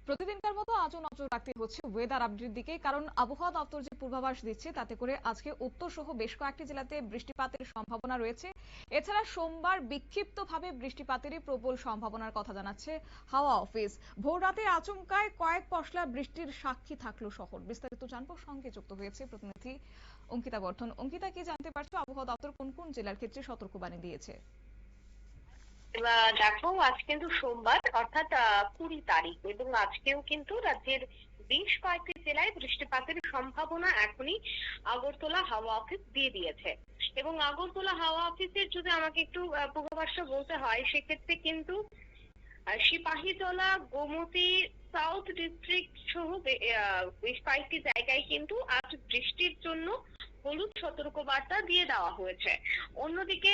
প্রতিদিনকার মতো আজও নজর রাখতে হচ্ছে ওয়েদার আপডেটের দিকে, কারণ আবহাওয়া দপ্তর যে পূর্বাভাস দিচ্ছে তাতে করে আজকে উত্তর সহ বেশ কয়েকটি জেলাতে বৃষ্টিপাতের সম্ভাবনা রয়েছে। এছাড়া সোমবার বিক্ষিপ্তভাবে বৃষ্টিপাতেরই প্রবল সম্ভাবনার কথা জানাচ্ছে হাওয়া অফিস। ভোর রাতে আচমকায় কয়েক পশলা বৃষ্টির সাক্ষী থাকলো শহর। বিস্তারিত জানবো, সঙ্গে যুক্ত হয়েছে প্রতিনিধি অঙ্কিতা বর্ধন। অঙ্কিতা, কি জানতে পারছো আবহাওয়া দপ্তর কোন কোন জেলার ক্ষেত্রে সতর্কবাণী দিয়েছে? দেখো, আজ কিন্তু সোমবার অর্থাৎ 20 তারিখ, এবং আজকেও কিন্তু রাজ্যের বেশ কয়েকটি জেলায় বৃষ্টিপাতের সম্ভাবনা এখনই আগরতলা হাওয়া অফিস দিয়ে দিয়েছে। এবং আগরতলা হাওয়া অফিসের যদি আমাকে একটু পূর্বাভাসটা বলতে হয়, সেক্ষেত্রে কিন্তু সিপাহীজলা, গোমতী, সাউথ ডিস্ট্রিক্ট সহ বেশ কয়েকটি জায়গায় কিন্তু আজ বৃষ্টির জন্য হলুদ সতর্কবার্তা দিয়ে দেওয়া হয়েছে। অন্যদিকে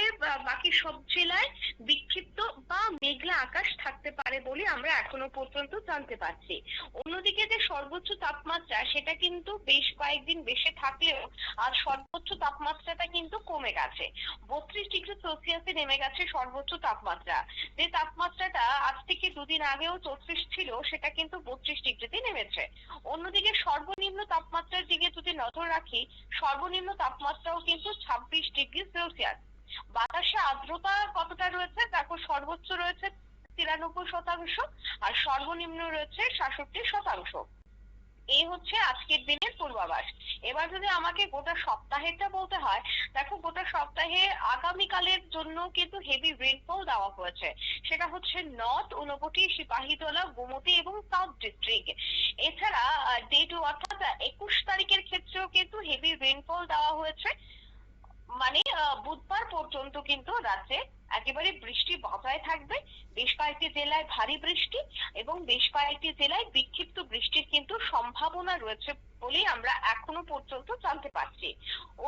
বাকি সব জেলায় বিক্ষিপ্ত বা মেঘলা আকাশ থাকতে পারে বলে আমরা এখনো পর্যন্ত জানতে পারছি। অন্যদিকে যে সর্বোচ্চ তাপমাত্রা, সেটা কিন্তু বেশ কয়েকদিন বেশি থাকলেও আর সর্বোচ্চ তাপমাত্রাটা কিন্তু কমে গেছে। 32 ডিগ্রি সেলসিয়াসে নেমে গেছে সর্বোচ্চ তাপমাত্রা। যে তাপমাত্রাটা আজ থেকে দুদিন আগেও 34 ছিল, সেটা কিন্তু 32 ডিগ্রিতে নেমেছে। অন্যদিকে সর্বনিম্ন তাপমাত্রার দিকে যদি নজর রাখি, সর্বনিম্ন তাপমাত্রাও কিন্তু 26 ডিগ্রি সেলসিয়াস। বাতাসে আর্দ্রতা কতটা রয়েছে দেখো, সর্বোচ্চ রয়েছে 93%, আর সর্বনিম্ন রয়েছে 66%। এই হচ্ছে আজকের দিনের পূর্বাভাস। এবার যদি আমাকে গোটা সপ্তাহেরটা বলতে হয়, দেখো গোটা সপ্তাহে আগামীকালের জন্য কিন্তু হেভি রেইনফল দেওয়া হয়েছে। সেটা হচ্ছে নর্থ, ঊনকোটি, সিপাহীজলা, গোমতী এবং সাউথ ডিস্ট্রিক্ট। এছাড়া ডে টু অর্থাৎ 21 তারিখের ক্ষেত্রেও কিন্তু হেভি রেইনফল দেওয়া হয়েছে। মানে বুধবার পর্যন্ত কিন্তু রাজ্যে একেবারে বৃষ্টি বজায় থাকবে। বেশ কয়েকটি জেলায় ভারী বৃষ্টি এবং বেশ কয়েকটি জেলায় বিক্ষিপ্ত বৃষ্টির কিন্তু সম্ভাবনা রয়েছে বলেই আমরা এখনো পর্যন্ত জানতে পারছি।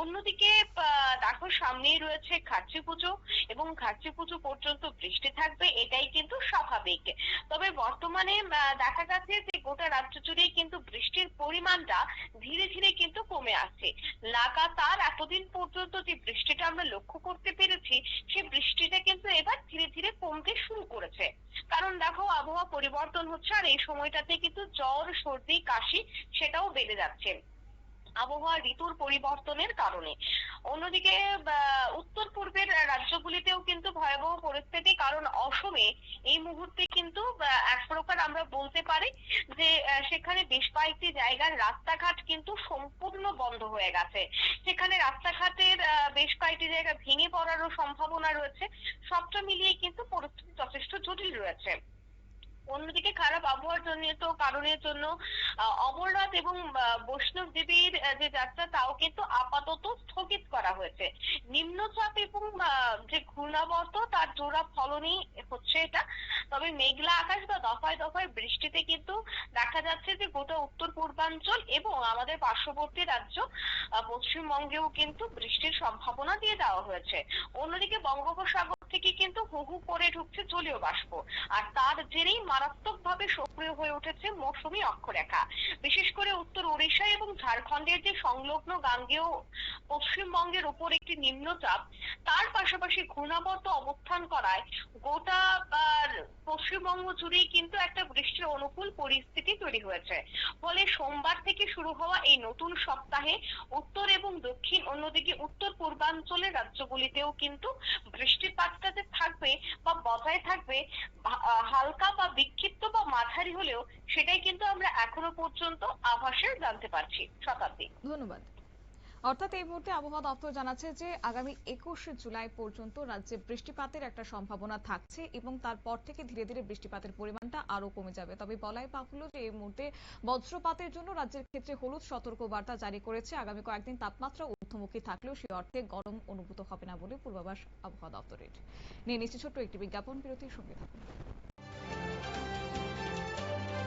অন্যদিকে দেখো, সামনেই রয়েছে খার্চি পুজো, এবং খার্চি পুজো পর্যন্ত বৃষ্টি থাকবে, এটাই কিন্তু স্বাভাবিক। তবে বর্তমানে দেখা যাচ্ছে যে গোটা রাজ্য জুড়েই কিন্তু বৃষ্টির পরিমাণটা ধীরে ধীরে কিন্তু কমে আসছে। লাগাতার এতদিন পর্যন্ত যে বৃষ্টিটা আমরা লক্ষ্য করতে পেরেছি, সেই বৃষ্টিটা কিন্তু এবার ধীরে ধীরে কমতে শুরু করেছে। কারণ দেখো, আবহাওয়া পরিবর্তন হচ্ছে, আর এই সময়টাতে কিন্তু জ্বর, সর্দি, কাশি সেটাও বেড়ে যাচ্ছে আবহাওয়া ঋতুর পরিবর্তনের কারণে। অন্যদিকে উত্তর পূর্বের রাজ্যগুলিতেও কিন্তু ভয়াবহ পরিস্থিতি, কারণ অসমে এই মুহূর্তে কিন্তু এক প্রকার আমরা বলতে পারি যে সেখানে বেশ কয়েকটি জায়গার রাস্তাঘাট কিন্তু সম্পূর্ণ বন্ধ হয়ে গেছে। সেখানে রাস্তাঘাটের বেশ কয়েকটি জায়গা ভেঙে পড়ারও সম্ভাবনা রয়েছে। সবটা মিলিয়ে কিন্তু পরিস্থিতি যথেষ্ট জটিল রয়েছে। অন্যদিকে খারাপ আবহাওয়ার কারণের জন্য অমরনাথ এবং বৈষ্ণব দেবীর যে যাত্রা, তাও কিন্তু আপাতত স্থগিত করা হয়েছে। নিম্নচাপ এবং যে ঘূর্ণাবর্ত, তার জোড়া ফলনই হচ্ছে এটা। তবে মেঘলা আকাশ বা দফায় দফায় বৃষ্টিতে কিন্তু দেখা যাচ্ছে যে গোটা উত্তর পূর্বাঞ্চল এবং আমাদের পার্শ্ববর্তী রাজ্য পশ্চিমবঙ্গেও কিন্তু বৃষ্টির সম্ভাবনা দিয়ে দেওয়া হয়েছে। অন্যদিকে বঙ্গোপসাগর থেকে কিন্তু হু হু করে ঢুকছে জলীয় বাষ্প, আর তার জেরেই মারাত্মকভাবে সক্রিয় হয়ে উঠেছে মৌসুমী অক্ষরেখা। বিশেষ করে উত্তর ওড়িশা এবং ঝাড়খণ্ডের যে সংলগ্ন গাঙ্গেয় পশ্চিমবঙ্গের উপর একটি নিম্নচাপ, তার পাশাপাশি ঘূর্ণাবর্ত অবস্থান করায় গোটা পশ্চিমবঙ্গ জুড়েই কিন্তু একটা বৃষ্টির অনুকূল পরিস্থিতি তৈরি হয়েছে। ফলে সোমবার থেকে শুরু হওয়া এই নতুন সপ্তাহে উত্তর এবং দক্ষিণ, অন্যদিকে উত্তর পূর্বাঞ্চলের রাজ্যগুলিতেও কিন্তু বৃষ্টিপাতটা যে থাকবে বা বজায় থাকবে, হালকা বা বিক্ষিপ্ত বা মাঝারি হলেও, সেটাই কিন্তু আমরা এখনো পর্যন্ত আভাসে জানতে পারছি। শতাব্দী। ধন্যবাদ। অর্থাৎ এই মুহূর্তে আবহাওয়া দপ্তর জানাচ্ছে যে আগামী 21 জুলাই পর্যন্ত রাজ্যে বৃষ্টিপাতের একটা সম্ভাবনা থাকছে, এবং তারপর থেকে ধীরে ধীরে বৃষ্টিপাতের পরিমাণটা আরো কমে যাবে। তবে বলাই বাহুল্য যে এই মুহূর্তে বজ্রপাতের জন্য রাজ্যের ক্ষেত্রে হলুদ সতর্কবার্তা জারি করেছে। আগামী কয়েকদিন তাপমাত্রা ঊর্ধ্বমুখী থাকলেও সে অর্থে গরম অনুভূত হবে না বলে পূর্বাভাস আবহাওয়া দপ্তরের। নিয়ে নিচ্ছে ছোট্ট একটি বিজ্ঞাপন বিরতির সঙ্গে থাকুন।